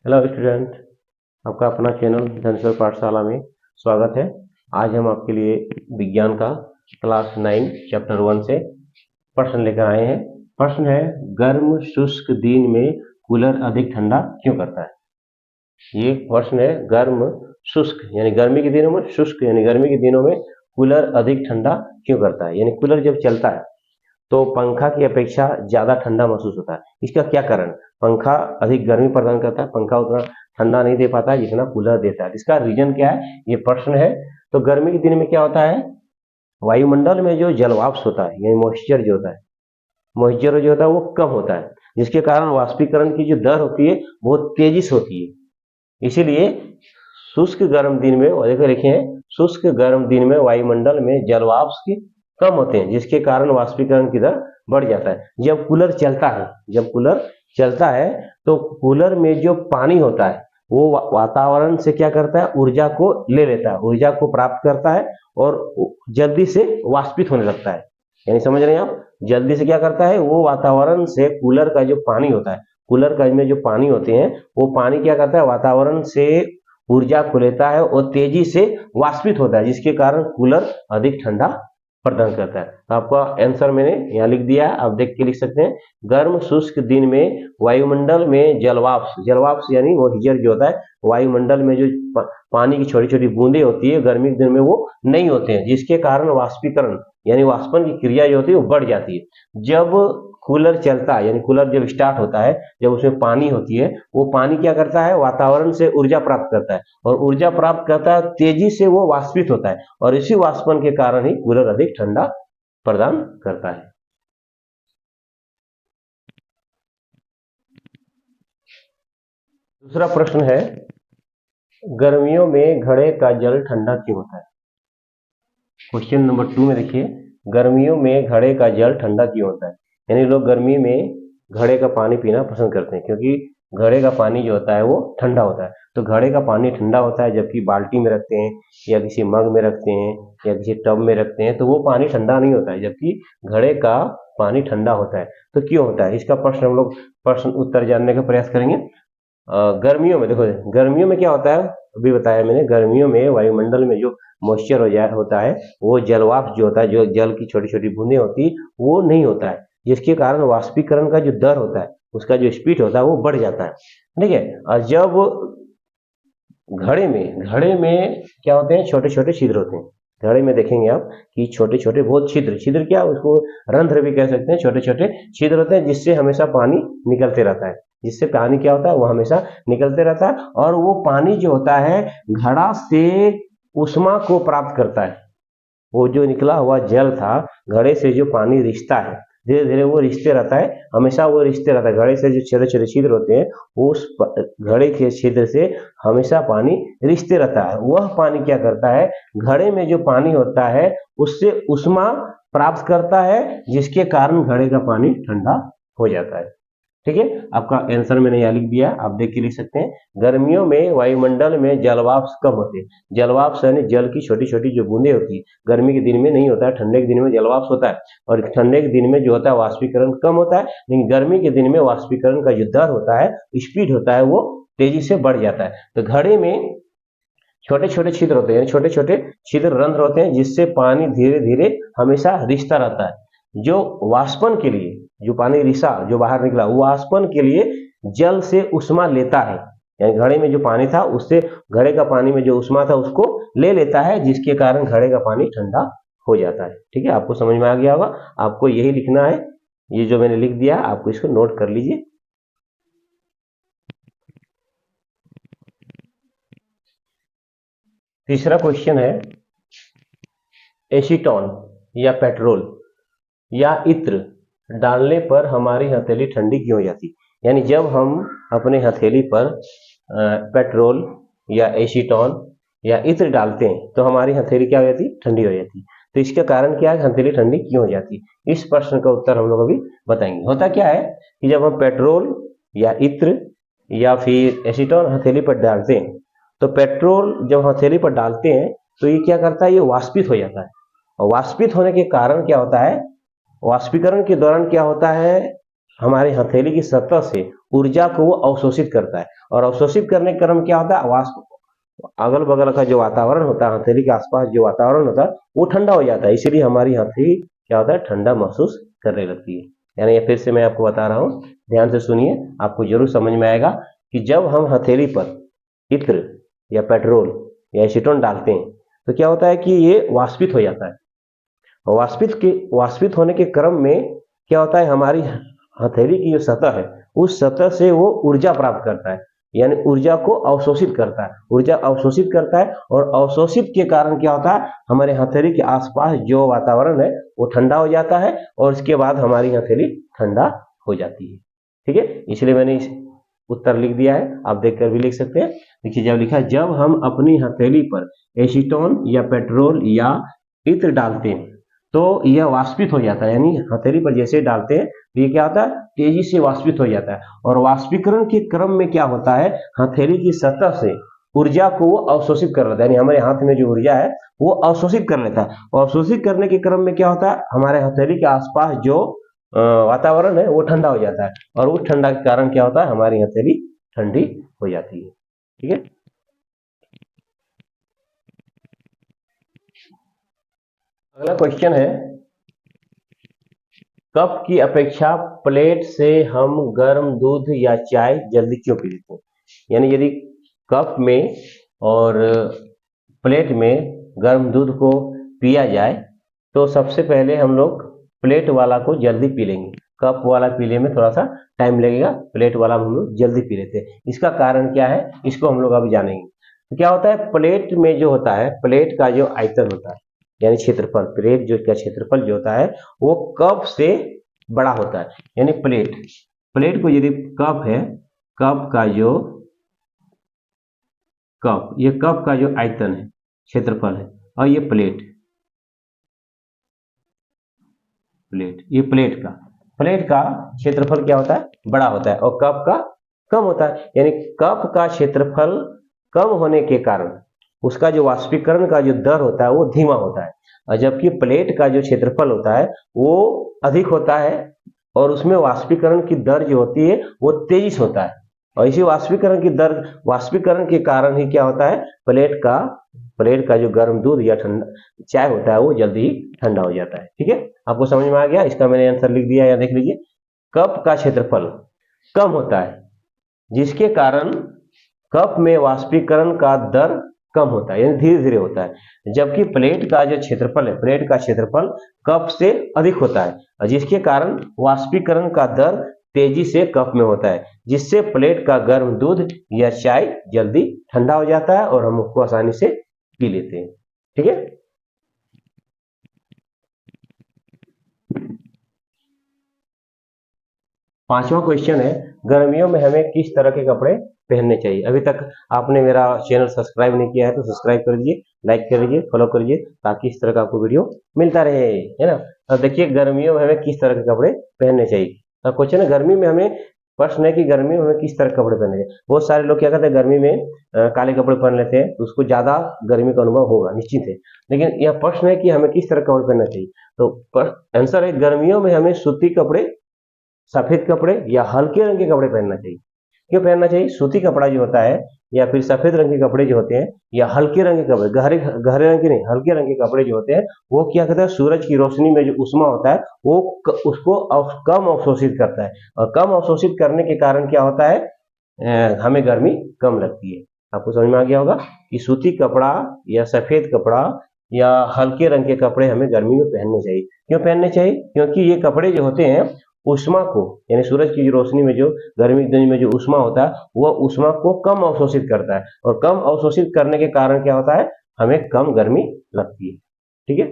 Hello student, आपका अपना channel धनश्वर पाठशाला में स्वागत है। आज हम आपके लिए विज्ञान का क्लास 9 चैप्टर 1 से प्रश्न लेकर आए हैं। प्रश्न है, गर्म शुष्क दिन में कूलर अधिक ठंडा क्यों करता है। ये प्रश्न है, गर्म शुष्क यानी गर्मी के दिनों में, शुष्क यानी गर्मी के दिनों में कूलर अधिक ठंडा क्यों करता है। यानी कूलर जब चलता है तो पंखा की अपेक्षा ज्यादा ठंडा महसूस होता है। इसका क्या कारण? पंखा अधिक गर्मी प्रदान करता है, पंखा उतना ठंडा नहीं दे पाता है जितना कूलर देता है। इसका रीजन क्या है, ये प्रश्न है। तो गर्मी के दिन में क्या होता है, वायुमंडल में जो जलवाष्प होता है यानी मॉइस्चर जो होता है, मॉइस्चर जो होता है वो कम होता है, जिसके कारण वाष्पीकरण की जो दर होती है वो तेजी से होती है। इसीलिए शुष्क गर्म दिन में, देखो लिखे हैं, शुष्क गर्म दिन में वायुमंडल में जलवाष्प कम होते हैं, जिसके कारण वाष्पीकरण की दर बढ़ जाता है। जब कूलर चलता है, जब कूलर चलता है तो कूलर में जो पानी होता है वो वातावरण से क्या करता है, ऊर्जा को ले लेता है, ऊर्जा को प्राप्त करता है और जल्दी से वाष्पित होने लगता है। यानी समझ रहे हैं आप, जल्दी से क्या करता है, वो वातावरण से कूलर का जो पानी होता है, कूलर का में जो पानी होते हैं वो पानी क्या करता है, वातावरण से ऊर्जा को लेता है और तेजी से वाष्पित होता है, जिसके कारण कूलर अधिक ठंडा प्रदान करता है। तो आपका आंसर मैंने यहाँ लिख दिया है, आप देख के लिख सकते हैं। गर्म शुष्क दिन में वायुमंडल में जलवाष्प, जलवाष्प यानी वो हीजर जो होता है, वायुमंडल में जो पानी की छोटी छोटी बूंदे होती है, गर्मी के दिन में वो नहीं होते हैं, जिसके कारण वाष्पीकरण यानी वाष्पन की क्रिया जो होती है वो बढ़ जाती है। जब कूलर चलता है यानी कूलर जब स्टार्ट होता है, जब उसमें पानी होती है, वो पानी क्या करता है, वातावरण से ऊर्जा प्राप्त करता है और ऊर्जा प्राप्त करता है, तेजी से वो वाष्पित होता है और इसी वाष्पन के कारण ही कूलर अधिक ठंडा प्रदान करता है। दूसरा प्रश्न है, गर्मियों में घड़े का जल ठंडा क्यों होता है। क्वेश्चन नंबर 2 में देखिए, गर्मियों में घड़े का जल ठंडा क्यों होता है। यानी लोग गर्मी में घड़े का पानी पीना पसंद करते हैं, क्योंकि घड़े का पानी जो होता है वो ठंडा होता है। तो घड़े का पानी ठंडा होता है, जबकि बाल्टी में रखते हैं या किसी मग में रखते हैं या किसी टब में रखते हैं तो वो पानी ठंडा नहीं होता है, जबकि घड़े का पानी ठंडा होता है। तो क्यों होता है, इसका प्रश्न हम लोग प्रश्न उत्तर जानने का प्रयास करेंगे। गर्मियों में देखो, गर्मियों में क्या होता है, अभी बताया मैंने, गर्मियों में वायुमंडल में जो मॉइस्चर होता है, वो जलवाष्प जो होता है, जो जल की छोटी छोटी बूंदें होती है, वो नहीं होता है, जिसके कारण वाष्पीकरण का जो दर होता है, उसका जो स्पीड होता है वो बढ़ जाता है। ठीक है। और जब घड़े में क्या होते हैं, छोटे छोटे छिद्र होते हैं। घड़े में देखेंगे आप कि छोटे छोटे बहुत छिद्र, छिद्र क्या, उसको रंध्र भी कह सकते हैं, छोटे छोटे छिद्र होते हैं, जिससे हमेशा पानी निकलते रहता है, जिससे पानी क्या होता है, वो हमेशा निकलते रहता है और वो पानी जो होता है घड़ा से उष्मा को प्राप्त करता है। वो जो निकला हुआ जल था, घड़े से जो पानी रिश्ता है, धीरे धीरे वो रिश्ते रहता है, हमेशा वो रिश्ते रहता है। घड़े से जो छोटे छोटे छिद्र होते हैं, उस घड़े के छिद्र से हमेशा पानी रिश्ते रहता है। वह पानी क्या करता है, घड़े में जो पानी होता है उससे उष्मा प्राप्त करता है, जिसके कारण घड़े का पानी ठंडा हो जाता है। ठीक है, आपका आंसर मैंने यहाँ लिख दिया, आप देख के लिख सकते हैं। गर्मियों में वायुमंडल में जलवाष्प कम होते हैं। जलवाष्प यानी जल की छोटी छोटी जो बूंदे होती है, गर्मी के दिन में नहीं होता है, ठंडे के दिन में जलवाष्प होता है और ठंडे के दिन में जो होता है वाष्पीकरण कम होता है, लेकिन गर्मी के दिन में वाष्पीकरण का जो दर होता है, स्पीड होता है, वो तेजी से बढ़ जाता है। तो घड़े में छोटे छोटे छिद्र होते हैं, छोटे छोटे छिद्र रंध्र होते हैं, जिससे पानी धीरे धीरे हमेशा रिसता रहता है। जो वाष्पन के लिए, जो पानी रिसा जो बाहर निकला, वो वाष्पन के लिए जल से उष्मा लेता है, यानी घड़े में जो पानी था उससे घड़े का पानी में जो उष्मा था उसको ले लेता है, जिसके कारण घड़े का पानी ठंडा हो जाता है। ठीक है, आपको समझ में आ गया होगा। आपको यही लिखना है, ये जो मैंने लिख दिया आपको इसको नोट कर लीजिए। तीसरा क्वेश्चन है, एसीटोन या पेट्रोल या इत्र डालने पर हमारी हथेली ठंडी क्यों हो जाती। यानी जब हम अपने हथेली पर पेट्रोल या एसीटोन या इत्र डालते हैं तो हमारी हथेली क्या हो जाती, ठंडी हो जाती। तो इसका कारण क्या है, हथेली ठंडी क्यों हो जाती, इस प्रश्न का उत्तर हम लोग अभी बताएंगे। होता क्या है कि जब हम पेट्रोल या इत्र या फिर एसीटोन हथेली पर डालते हैं, तो पेट्रोल जब हथेली पर डालते हैं तो ये क्या करता है, ये वाष्पित हो जाता है और वाष्पित होने के कारण क्या होता है, वाष्पीकरण के दौरान क्या होता है, हमारे हथेली की सतह से ऊर्जा को वो अवशोषित करता है, और अवशोषित करने के क्रम क्या होता है, वाष्प अगल बगल का जो वातावरण होता है, हथेली के आसपास जो वातावरण होता है वो ठंडा हो जाता है, इसीलिए हमारी हथेली क्या होता है, ठंडा महसूस करने लगती है। यानी ये फिर से मैं आपको बता रहा हूँ, ध्यान से सुनिए, आपको जरूर समझ में आएगा कि जब हम हथेली पर इत्र या पेट्रोल या एसीटोन डालते हैं तो क्या होता है कि ये वाष्पित हो जाता है, और वाष्पित होने के क्रम में क्या होता है, हमारी हथेली की जो सतह है उस सतह से वो ऊर्जा प्राप्त करता है, यानी ऊर्जा को अवशोषित करता है, ऊर्जा अवशोषित करता है, और अवशोषित के कारण क्या होता है, हमारे हथेली के आसपास जो वातावरण है वो ठंडा हो जाता है, और इसके बाद हमारी हथेली ठंडा हो जाती है। ठीक है, इसलिए मैंने इस उत्तर लिख दिया है, आप देखकर भी लिख सकते हैं। देखिए, जब लिखा है जब हम अपनी हथेली पर एसीटोन या पेट्रोल या इत्र डालते हैं तो यह वाष्पित हो जाता है, यानी हथेली पर जैसे डालते हैं तो ये क्या होता है, तेजी से वाष्पित हो जाता है, और वाष्पीकरण के क्रम में क्या होता है, हथेली की सतह से ऊर्जा को वो अवशोषित कर लेता है, यानी हमारे हाथ में जो ऊर्जा है वो अवशोषित कर लेता है, और अवशोषित करने के क्रम में क्या होता है, हमारे हथेली के आसपास जो वातावरण है वो ठंडा हो जाता है, और उस ठंडा के कारण क्या होता है, हमारी हथेली ठंडी हो जाती है। ठीक है, अगला क्वेश्चन है, कप की अपेक्षा प्लेट से हम गर्म दूध या चाय जल्दी क्यों पी लेते हैं? यानी यदि कप में और प्लेट में गर्म दूध को पिया जाए तो सबसे पहले हम लोग प्लेट वाला को जल्दी पी लेंगे, कप वाला पीने में थोड़ा सा टाइम लगेगा, प्लेट वाला हम लोग जल्दी पी लेते हैं। इसका कारण क्या है, इसको हम लोग अभी जानेंगे। तो क्या होता है, प्लेट में जो होता है, प्लेट का जो आयतन होता है यानी क्षेत्रफल, प्लेट जो का क्षेत्रफल जो होता है वो कप से बड़ा होता है, यानी प्लेट को यदि कप है, कप का जो ये कप का जो आयतन है, क्षेत्रफल है, और ये प्लेट ये प्लेट का क्षेत्रफल क्या होता है, बड़ा होता है, और कप का कम होता है, यानी कप का क्षेत्रफल कम होने के कारण उसका जो वाष्पीकरण का जो दर होता है वो धीमा होता है, और जबकि प्लेट का जो क्षेत्रफल होता है वो अधिक होता है, और उसमें वाष्पीकरण की दर जो होती है वो तेजी से होता है, और इसी वाष्पीकरण के कारण ही क्या होता है, प्लेट का जो गर्म दूध या ठंडा चाय होता है वो जल्दी ही ठंडा हो जाता है। ठीक है, आपको समझ में आ गया, इसका मैंने आंसर लिख दिया, या देख लीजिए, कप का क्षेत्रफल कम होता है जिसके कारण कप में वाष्पीकरण का दर कम होता है, यानी धीरे धीरे होता है, जबकि प्लेट का जो क्षेत्रफल है, प्लेट का क्षेत्रफल कप से अधिक होता है, और जिसके कारण वाष्पीकरण का दर तेजी से कप में होता है, जिससे प्लेट का गर्म दूध या चाय जल्दी ठंडा हो जाता है और हम उसको आसानी से पी लेते हैं। ठीक है, पांचवा क्वेश्चन है, गर्मियों में हमें किस तरह के कपड़े पहनने चाहिए? अभी तक आपने मेरा चैनल सब्सक्राइब नहीं किया है तो सब्सक्राइब कर दीजिए, लाइक कर दीजिए, फॉलो कर दीजिए, ताकि इस तरह का आपको वीडियो मिलता रहे, है ना। तो देखिए, गर्मियों में हमें किस तरह के कपड़े पहनने चाहिए। तो क्वेश्चन है, गर्मी में हमें, प्रश्न है कि गर्मी में हमें किस तरह के कपड़े पहनने चाहिए। बहुत सारे लोग क्या करते हैं, गर्मी में काले कपड़े पहन लेते हैं, तो उसको ज्यादा गर्मी का अनुभव होगा, निश्चित है। लेकिन यह प्रश्न है कि हमें किस तरह कपड़े पहनना चाहिए, तो आंसर है, गर्मियों में हमें सूती कपड़े, सफेद कपड़े या हल्के रंग के कपड़े पहनना चाहिए। क्यों पहनना चाहिए? सूती कपड़ा जो होता है या फिर सफेद रंग के कपड़े जो होते हैं या हल्के रंग के कपड़े, गहरे गहरे रंग के नहीं, हल्के रंग के कपड़े जो होते हैं वो क्या कहते हैं, सूरज की रोशनी में जो उष्मा होता है वो उसको कम अवशोषित करता है, और कम अवशोषित करने के कारण क्या होता है, हमें गर्मी कम लगती है। आपको समझ में आ गया होगा कि सूती कपड़ा या सफेद कपड़ा या हल्के रंग के कपड़े हमें गर्मी में पहनने चाहिए। क्यों पहनने चाहिए? क्योंकि ये कपड़े जो होते हैं उष्मा को, यानी सूरज की रोशनी में जो गर्मी के दिन में जो उष्मा होता है वह उष्मा को कम अवशोषित करता है, और कम अवशोषित करने के कारण क्या होता है, हमें कम गर्मी लगती है। ठीक है,